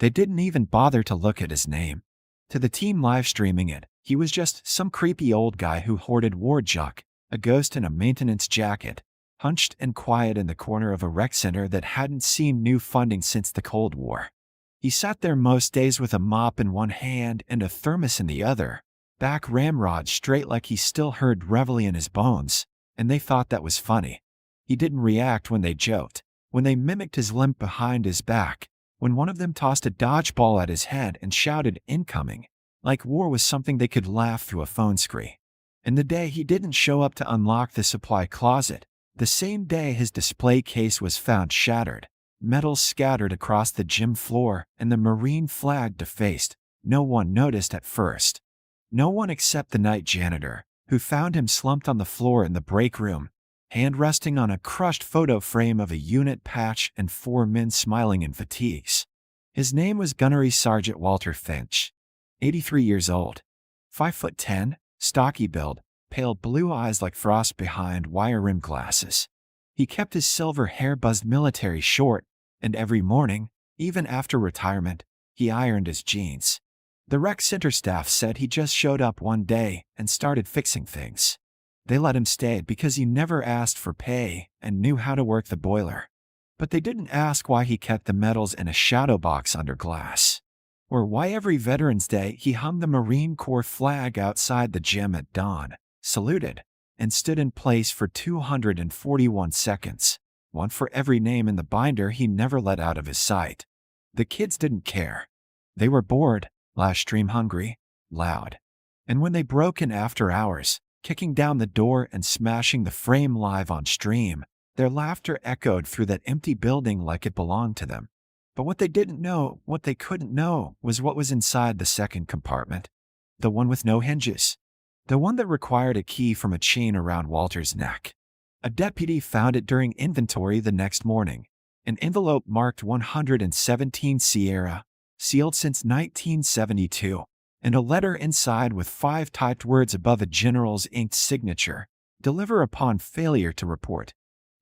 They didn't even bother to look at his name. To the team live streaming it, he was just some creepy old guy who hoarded war junk, a ghost in a maintenance jacket, hunched and quiet in the corner of a rec center that hadn't seen new funding since the Cold War. He sat there most days with a mop in one hand and a thermos in the other, back ramrod straight like he still heard reveille in his bones, and they thought that was funny. He didn't react when they joked, when they mimicked his limp behind his back, when one of them tossed a dodgeball at his head and shouted incoming, like war was something they could laugh through a phone screen. And the day he didn't show up to unlock the supply closet, the same day his display case was found shattered, metals scattered across the gym floor, and the Marine flag defaced, no one noticed at first. No one except the night janitor, who found him slumped on the floor in the break room, hand resting on a crushed photo frame of a unit patch and 4 men smiling in fatigues. His name was Gunnery Sergeant Walter Finch, 83 years old, 5'10", stocky build, pale blue eyes like frost behind wire-rimmed glasses. He kept his silver hair buzzed military short, and every morning, even after retirement, he ironed his jeans. The rec center staff said he just showed up one day and started fixing things. They let him stay because he never asked for pay and knew how to work the boiler. But they didn't ask why he kept the medals in a shadow box under glass, or why every Veterans Day he hung the Marine Corps flag outside the gym at dawn, saluted, and stood in place for 241 seconds, one for every name in the binder he never let out of his sight. The kids didn't care. They were bored, live stream hungry, loud. And when they broke in after hours, kicking down the door and smashing the frame live on stream, their laughter echoed through that empty building like it belonged to them. But what they didn't know, what they couldn't know, was what was inside the second compartment. The one with no hinges. The one that required a key from a chain around Walter's neck. A deputy found it during inventory the next morning. An envelope marked 117 Sierra, sealed since 1972, and a letter inside with 5 typed words above a general's inked signature, deliver upon failure to report.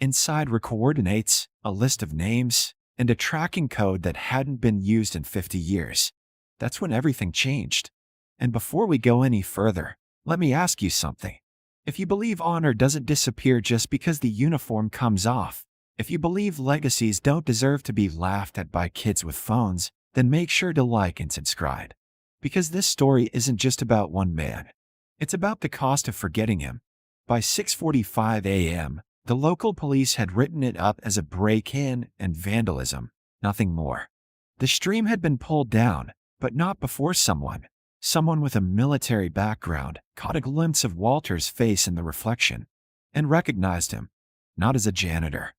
Inside were coordinates, a list of names, and a tracking code that hadn't been used in 50 years. That's when everything changed. And before we go any further, let me ask you something. If you believe honor doesn't disappear just because the uniform comes off, if you believe legacies don't deserve to be laughed at by kids with phones, then make sure to like and subscribe. Because this story isn't just about one man. It's about the cost of forgetting him. By 6:45 a.m., the local police had written it up as a break-in and vandalism, nothing more. The stream had been pulled down, but not before someone with a military background, caught a glimpse of Walter's face in the reflection and recognized him, not as a janitor,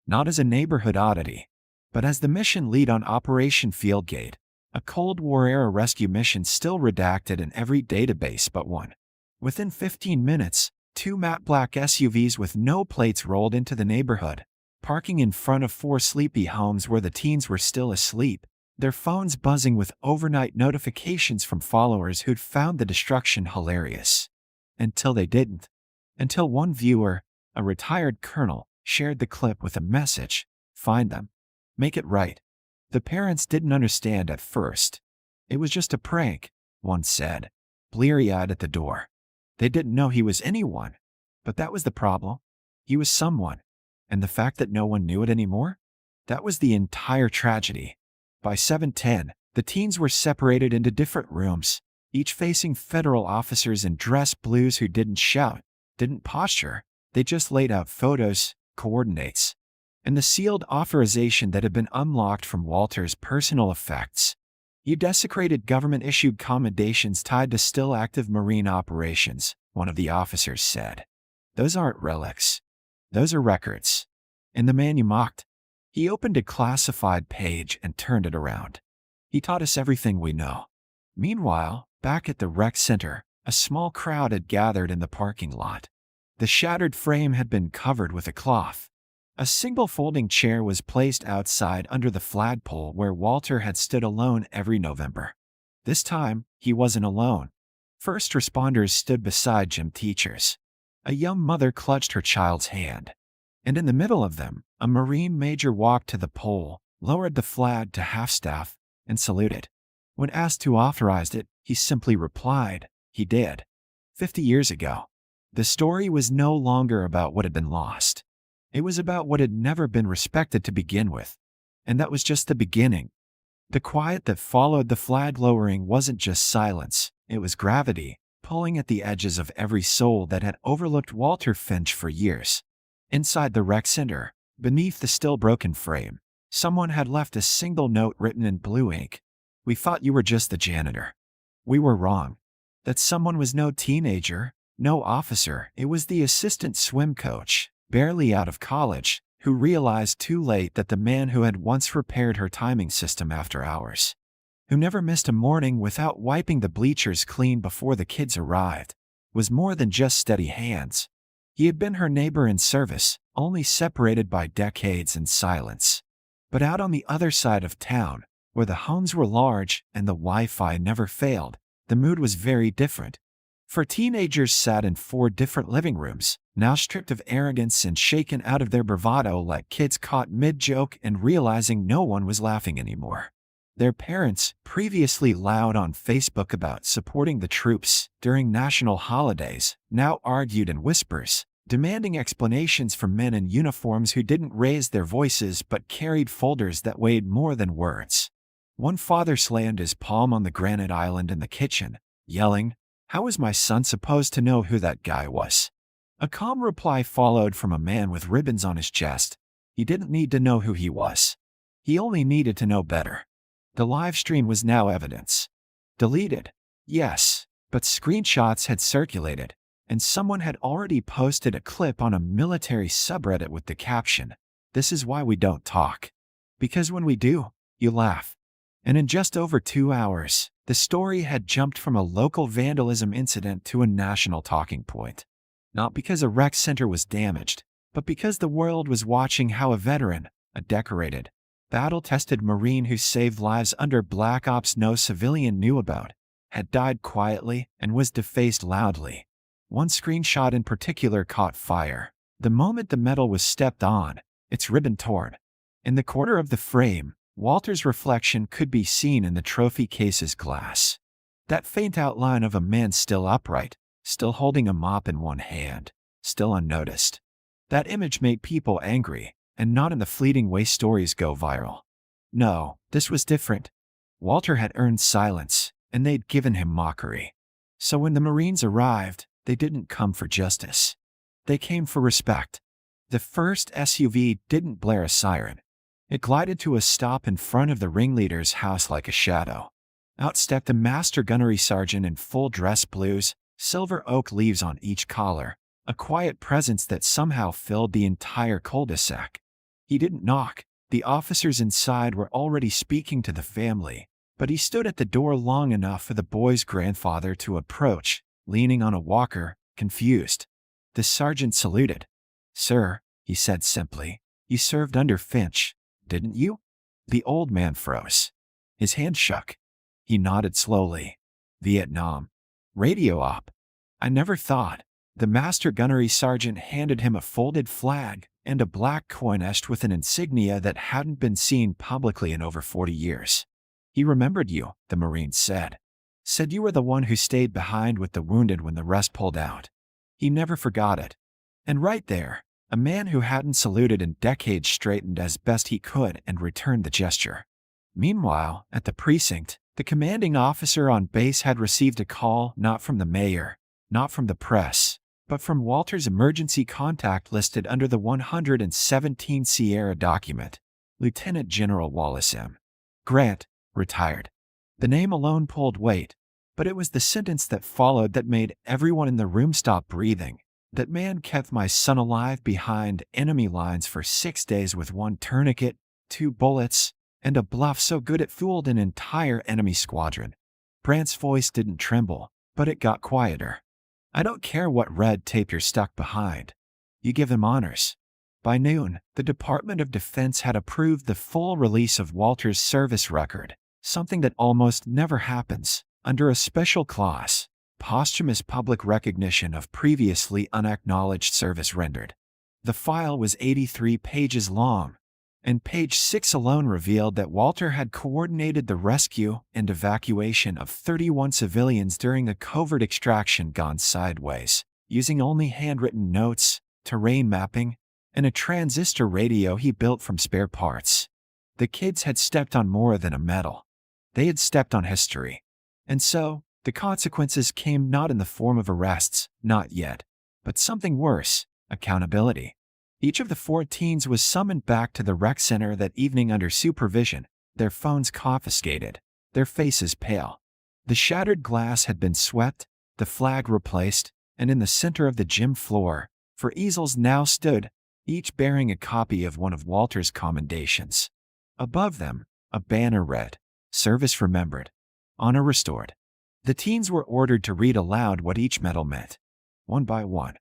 not as a neighborhood oddity, but as the mission lead on Operation Fieldgate, a Cold War-era rescue mission still redacted in every database but one. Within 15 minutes, 2 matte black SUVs with no plates rolled into the neighborhood, parking in front of 4 sleepy homes where the teens were still asleep, their phones buzzing with overnight notifications from followers who'd found the destruction hilarious. Until they didn't. Until one viewer, a retired colonel, shared the clip with a message, "Find them. Make it right." The parents didn't understand at first. It was just a prank, one said, bleary-eyed at the door. They didn't know he was anyone. But that was the problem. He was someone. And the fact that no one knew it anymore? That was the entire tragedy. By 7:10, the teens were separated into different rooms, each facing federal officers in dress blues who didn't shout, didn't posture. They just laid out photos, coordinates, and the sealed authorization that had been unlocked from Walter's personal effects. "You desecrated government-issued commendations tied to still active Marine operations," one of the officers said. "Those aren't relics. Those are records." And the man you mocked? He opened a classified page and turned it around. "He taught us everything we know." Meanwhile, back at the rec center, a small crowd had gathered in the parking lot. The shattered frame had been covered with a cloth. A single folding chair was placed outside under the flagpole where Walter had stood alone every November. This time, he wasn't alone. First responders stood beside gym teachers. A young mother clutched her child's hand. And in the middle of them, a Marine major walked to the pole, lowered the flag to half-staff, and saluted. When asked who authorized it, he simply replied, "He did." 50 years ago. The story was no longer about what had been lost. It was about what had never been respected to begin with. And that was just the beginning. The quiet that followed the flag lowering wasn't just silence, it was gravity, pulling at the edges of every soul that had overlooked Walter Finch for years. Inside the rec center, beneath the still broken frame, someone had left a single note written in blue ink. "We thought you were just the janitor. We were wrong." That someone was no teenager, no officer, it was the assistant swim coach, barely out of college, who realized too late that the man who had once repaired her timing system after hours, who never missed a morning without wiping the bleachers clean before the kids arrived, was more than just steady hands. He had been her neighbor in service, only separated by decades and silence. But out on the other side of town, where the homes were large and the Wi-Fi never failed, the mood was very different. For teenagers sat in 4 different living rooms, now stripped of arrogance and shaken out of their bravado like kids caught mid-joke and realizing no one was laughing anymore. Their parents, previously loud on Facebook about supporting the troops during national holidays, now argued in whispers, demanding explanations from men in uniforms who didn't raise their voices but carried folders that weighed more than words. One father slammed his palm on the granite island in the kitchen, yelling, "How is my son supposed to know who that guy was?" A calm reply followed from a man with ribbons on his chest. He didn't need to know who he was. He only needed to know better. The live stream was now evidence. Deleted? Yes, but screenshots had circulated, and someone had already posted a clip on a military subreddit with the caption, "This is why we don't talk. Because when we do, you laugh." And in just over 2 hours, the story had jumped from a local vandalism incident to a national talking point. Not because a rec center was damaged, but because the world was watching how a veteran, a decorated, battle-tested Marine who saved lives under Black Ops no civilian knew about, had died quietly and was defaced loudly. One screenshot in particular caught fire. The moment the metal was stepped on, its ribbon torn. In the corner of the frame, Walter's reflection could be seen in the trophy case's glass. That faint outline of a man still upright, still holding a mop in one hand, still unnoticed. That image made people angry, and not in the fleeting way stories go viral. No, this was different. Walter had earned silence, and they'd given him mockery. So when the Marines arrived, they didn't come for justice. They came for respect. The first SUV didn't blare a siren. It glided to a stop in front of the ringleader's house like a shadow. Out stepped a master gunnery sergeant in full dress blues, silver oak leaves on each collar, a quiet presence that somehow filled the entire cul-de-sac. He didn't knock. The officers inside were already speaking to the family, but he stood at the door long enough for the boy's grandfather to approach, leaning on a walker, confused. The sergeant saluted. "Sir," he said simply, "you served under Finch, didn't you?" The old man froze. His hand shook. He nodded slowly. "Vietnam. Radio op. I never thought." The master gunnery sergeant handed him a folded flag and a black coin etched with an insignia that hadn't been seen publicly in over 40 years. "He remembered you," the Marine said. "Said you were the one who stayed behind with the wounded when the rest pulled out. He never forgot it." And right there, a man who hadn't saluted in decades straightened as best he could and returned the gesture. Meanwhile, at the precinct, the commanding officer on base had received a call not from the mayor, not from the press, but from Walter's emergency contact listed under the 117 Sierra document, Lieutenant General Wallace M. Grant, retired. The name alone pulled weight, but it was the sentence that followed that made everyone in the room stop breathing. "That man kept my son alive behind enemy lines for 6 days with 1 tourniquet, 2 bullets, and a bluff so good it fooled an entire enemy squadron." Grant's voice didn't tremble, but it got quieter. "I don't care what red tape you're stuck behind. You give him honors." By noon, the Department of Defense had approved the full release of Walter's service record, something that almost never happens, under a special clause, posthumous public recognition of previously unacknowledged service rendered. The file was 83 pages long. and page 6 alone revealed that Walter had coordinated the rescue and evacuation of 31 civilians during a covert extraction gone sideways, using only handwritten notes, terrain mapping, and a transistor radio he built from spare parts. The kids had stepped on more than a medal. They had stepped on history. And so, the consequences came not in the form of arrests, not yet, but something worse: accountability. Each of the 4 teens was summoned back to the rec center that evening under supervision, their phones confiscated, their faces pale. The shattered glass had been swept, the flag replaced, and in the center of the gym floor, 4 easels now stood, each bearing a copy of one of Walter's commendations. Above them, a banner read, "Service remembered. Honor restored." The teens were ordered to read aloud what each medal meant. One by one.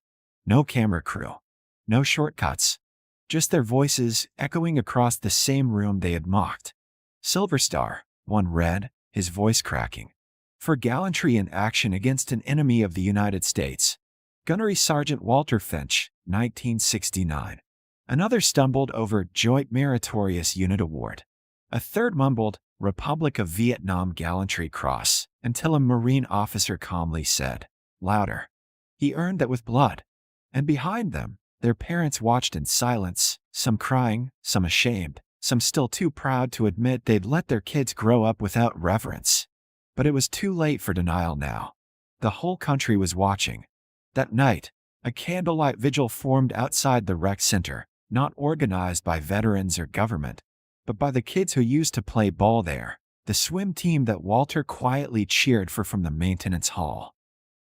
No camera crew. No shortcuts. Just their voices echoing across the same room they had mocked. "Silver Star," one read, his voice cracking. "For gallantry in action against an enemy of the United States. Gunnery Sergeant Walter Finch, 1969. Another stumbled over Joint Meritorious Unit Award. A third mumbled, Republic of Vietnam Gallantry Cross, until a Marine officer calmly said, louder, "He earned that with blood." And behind them, their parents watched in silence, some crying, some ashamed, some still too proud to admit they'd let their kids grow up without reverence. But it was too late for denial now. The whole country was watching. That night, a candlelight vigil formed outside the rec center, not organized by veterans or government, but by the kids who used to play ball there, the swim team that Walter quietly cheered for from the maintenance hall.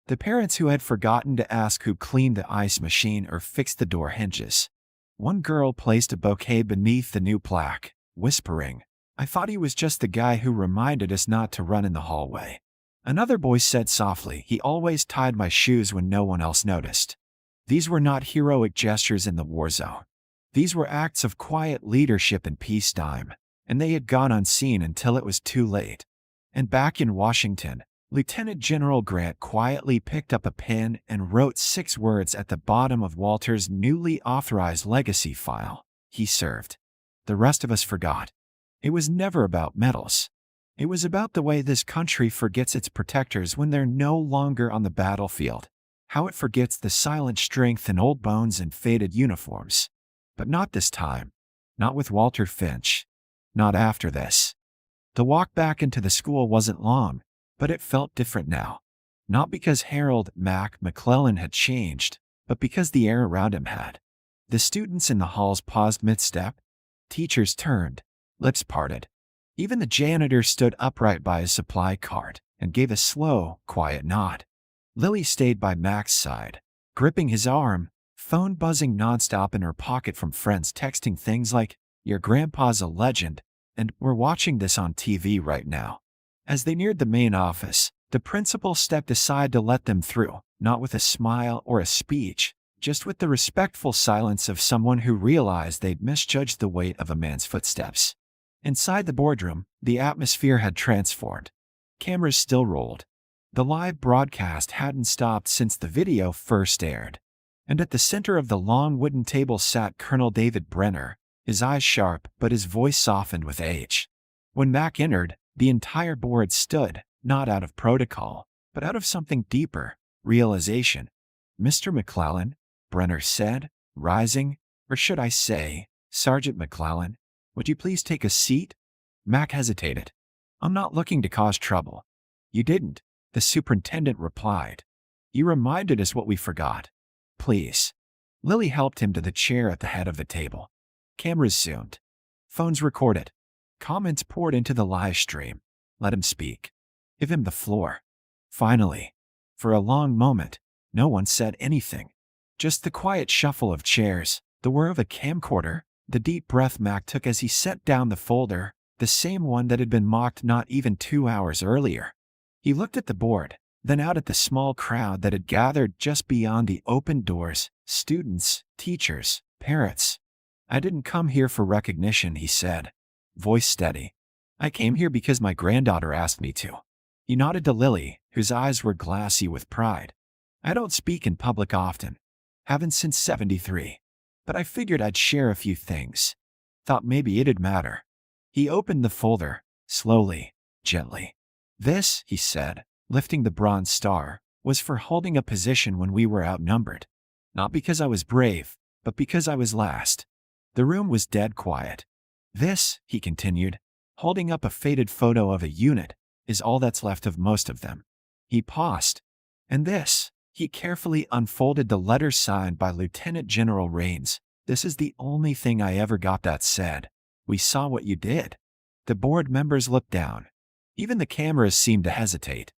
The parents who had forgotten to ask who cleaned the ice machine or fixed the door hinges. One girl placed a bouquet beneath the new plaque, whispering, "I thought he was just the guy who reminded us not to run in the hallway." Another boy said softly, "He always tied my shoes when no one else noticed." These were not heroic gestures in the war zone. These were acts of quiet leadership in peacetime, and they had gone unseen until it was too late. And back in Washington, Lieutenant General Grant quietly picked up a pen and wrote 6 words at the bottom of Walter's newly authorized legacy file: "He served." The rest of us forgot. It was never about medals. It was about the way this country forgets its protectors when they're no longer on the battlefield. How it forgets the silent strength in old bones and faded uniforms. But not this time. Not with Walter Finch. Not after this. The walk back into the school wasn't long, but it felt different now. Not because Harold Mac McClellan had changed, but because the air around him had. The students in the halls paused mid-step. Teachers turned, lips parted. Even the janitor stood upright by his supply cart and gave a slow, quiet nod. Lily stayed by Mac's side, gripping his arm, phone buzzing nonstop in her pocket from friends texting things like, "Your grandpa's a legend," and "We're watching this on TV right now." As they neared the main office, the principal stepped aside to let them through, not with a smile or a speech, just with the respectful silence of someone who realized they'd misjudged the weight of a man's footsteps. Inside the boardroom, the atmosphere had transformed. Cameras still rolled. The live broadcast hadn't stopped since the video first aired. And at the center of the long wooden table sat Colonel David Brenner, his eyes sharp but his voice softened with age. When Mac entered, the entire board stood, not out of protocol, but out of something deeper: realization. "Mr. McClellan," Brenner said, rising, "or should I say, Sergeant McClellan, would you please take a seat?" Mac hesitated. "I'm not looking to cause trouble." "You didn't," the superintendent replied. "You reminded us what we forgot. Please." Lily helped him to the chair at the head of the table. Cameras zoomed. Phones recorded. Comments poured into the live stream. Let him speak. Give him the floor. Finally, for a long moment, no one said anything. Just the quiet shuffle of chairs, the whir of a camcorder, the deep breath Mac took as he set down the folder, the same one that had been mocked not even 2 hours earlier. He looked at the board, then out at the small crowd that had gathered just beyond the open doors: students, teachers, parents. "I didn't come here for recognition," he said, voice steady. "I came here because my granddaughter asked me to." He nodded to Lily, whose eyes were glassy with pride. "I don't speak in public often. Haven't since '73. But I figured I'd share a few things. thought maybe it'd matter. He opened the folder, slowly, gently. This, he said, lifting the bronze star, was for holding a position when we were outnumbered. Not because I was brave, but because I was last. The room was dead quiet. This, he continued, holding up a faded photo of a unit, is all that's left of most of them. He paused. And this, he carefully unfolded the letter signed by Lieutenant General Rains. This is the only thing I ever got that said, "We saw what you did." The board members looked down. Even the cameras seemed to hesitate.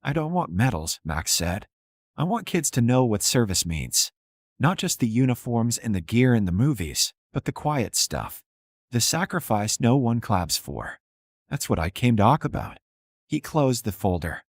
"I don't want medals," Max said. "I want kids to know what service means. Not just the uniforms and the gear in the movies, but the quiet stuff. The sacrifice no one claps for. That's what I came to talk about." He closed the folder.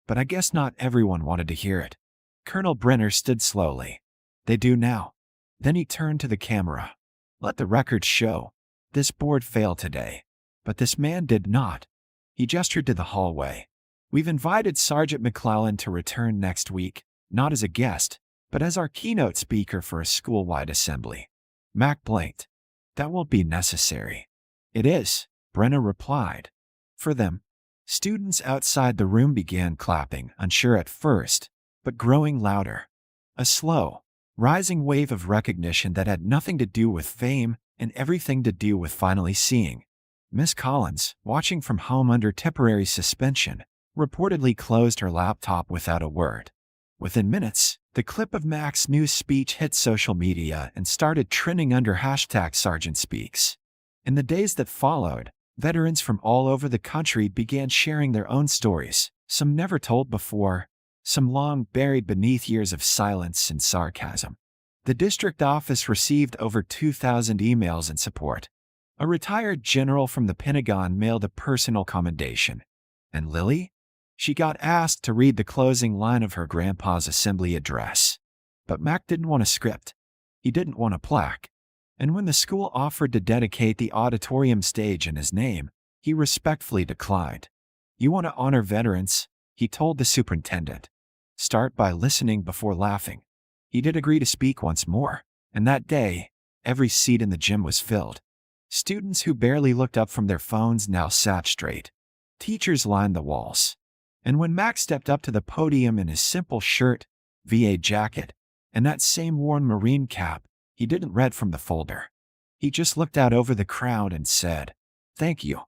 But I guess not everyone wanted to hear it. Colonel Brenner stood slowly. "They do now." Then he turned to the camera. "Let the records show. This board failed today. But this man did not." He gestured to the hallway. "We've invited Sergeant McClellan to return next week, not as a guest, but as our keynote speaker for a school-wide assembly." Mac blinked. "That won't be necessary." "It is," Brenner replied. "For them." Students outside the room began clapping, unsure at first, but growing louder. A slow, rising wave of recognition that had nothing to do with fame and everything to do with finally seeing. Miss Collins, watching from home under temporary suspension, reportedly closed her laptop without a word. Within minutes, the clip of Mac's new speech hit social media and started trending under #SergeantSpeaks. In the days that followed, veterans from all over the country began sharing their own stories, some never told before, some long buried beneath years of silence and sarcasm. The district office received over 2,000 emails in support. A retired general from the Pentagon mailed a personal commendation. And Lily? She got asked to read the closing line of her grandpa's assembly address. But Mac didn't want a script. He didn't want a plaque. And when the school offered to dedicate the auditorium stage in his name, he respectfully declined. "You want to honor veterans," he told the superintendent. "Start by listening before laughing." He did agree to speak once more, and that day, every seat in the gym was filled. Students who barely looked up from their phones now sat straight. Teachers lined the walls. And when Max stepped up to the podium in his simple shirt, VA jacket, and that same worn Marine cap, he didn't read from the folder. He just looked out over the crowd and said, "Thank you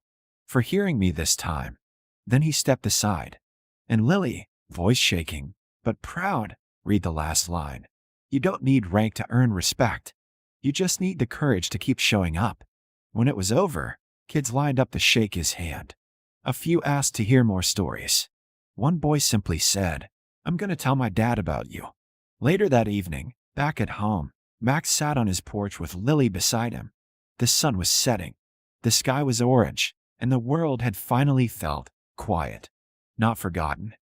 for hearing me this time." Then he stepped aside. And Lily, voice shaking, but proud, read the last line. "You don't need rank to earn respect. You just need the courage to keep showing up." When it was over, kids lined up to shake his hand. A few asked to hear more stories. One boy simply said, "I'm going to tell my dad about you." Later that evening, back at home, Max sat on his porch with Lily beside him. The sun was setting. The sky was orange, and the world had finally felt quiet. Not forgotten.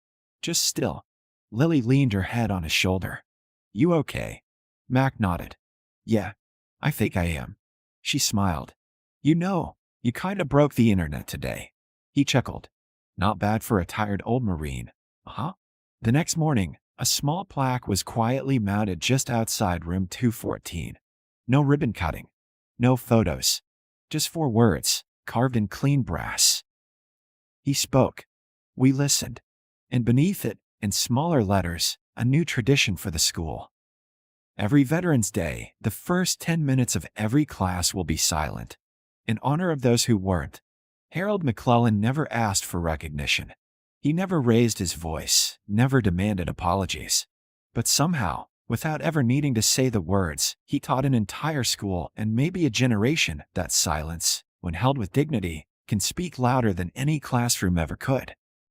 Just still. Lily leaned her head on his shoulder. "You okay?" Mac nodded. "Yeah, I think I am." She smiled. "You know, you kinda broke the internet today." He chuckled. "Not bad for a tired old Marine." "Uh-huh." The next morning, a small plaque was quietly mounted just outside room 214. No ribbon cutting. No photos. Just 4 words, carved in clean brass. He spoke. We listened. And beneath it, in smaller letters, a new tradition for the school. Every Veterans Day, the first 10 minutes of every class will be silent. In honor of those who weren't. Harold McClellan never asked for recognition. He never raised his voice, never demanded apologies. But somehow, without ever needing to say the words, he taught an entire school and maybe a generation that silence, when held with dignity, can speak louder than any classroom ever could.